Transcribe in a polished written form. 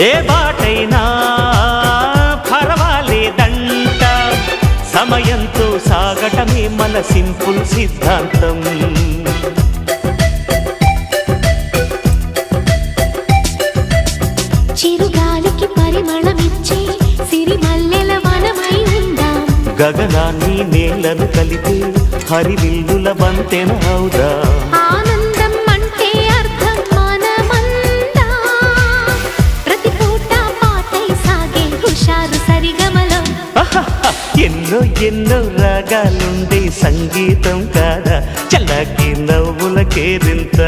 ఏ బాటైనా పర్వాలేదంట, సమయంతో సాగటమే మన సింపుల్ సిద్ధాంతం. చిరుగాలికి పరిమళమిచ్చే సిరిమల్లెల వనమై ఉందాం, గగనాన్ని నేలను కలిపే హరివిల్లుల బంతెన అవుదాం. ఆనందం అంటే అర్థం మనమందా, ప్రతి పూట పాటై సాగే హుషారు సరిగమలో. ఎన్నో ఎన్నో రాగాలుండే సంగీతం కాదా, చల్లకి నవ్వుల కేరింత.